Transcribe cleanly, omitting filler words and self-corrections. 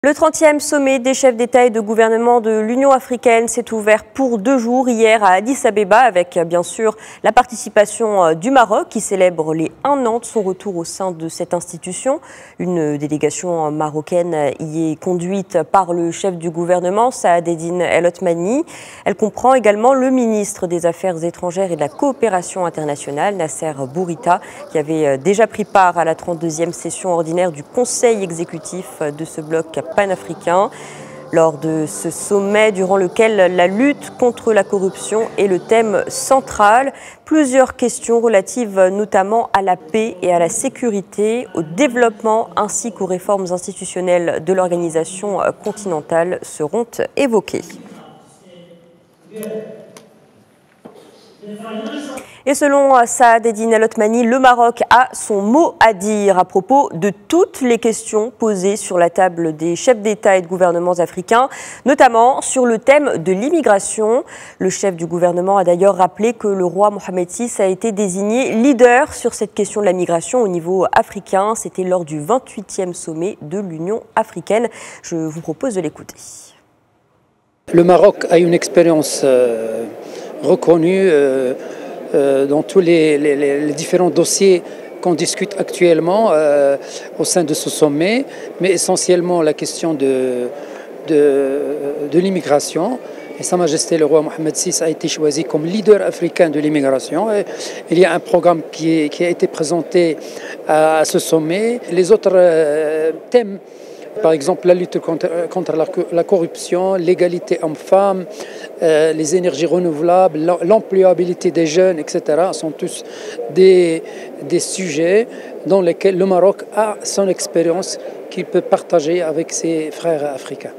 Le 30e sommet des chefs d'État et de gouvernement de l'Union africaine s'est ouvert pour 2 jours hier à Addis Abeba avec bien sûr la participation du Maroc qui célèbre les 1 an de son retour au sein de cette institution. Une délégation marocaine y est conduite par le chef du gouvernement, Saad Eddine El Othmani. Elle comprend également le ministre des Affaires étrangères et de la coopération internationale, Nasser Bourita, qui avait déjà pris part à la 32e session ordinaire du Conseil exécutif de ce bloc panafricain. Lors de ce sommet, durant lequel la lutte contre la corruption est le thème central, plusieurs questions relatives notamment à la paix et à la sécurité, au développement ainsi qu'aux réformes institutionnelles de l'organisation continentale seront évoquées. Et selon Saad Eddine El Othmani, le Maroc a son mot à dire à propos de toutes les questions posées sur la table des chefs d'État et de gouvernements africains, notamment sur le thème de l'immigration. Le chef du gouvernement a d'ailleurs rappelé que le roi Mohamed VI a été désigné leader sur cette question de la migration au niveau africain. C'était lors du 28e sommet de l'Union africaine. Je vous propose de l'écouter. Le Maroc a une expérience reconnue dans tous les différents dossiers qu'on discute actuellement au sein de ce sommet, mais essentiellement la question de l'immigration. Et Sa Majesté le roi Mohamed VI a été choisi comme leader africain de l'immigration. Il y a un programme qui a été présenté à ce sommet. Les autres thèmes, par exemple la lutte contre la corruption, l'égalité homme-femme, les énergies renouvelables, l'employabilité des jeunes, etc. sont tous des sujets dans lesquels le Maroc a son expérience qu'il peut partager avec ses frères africains.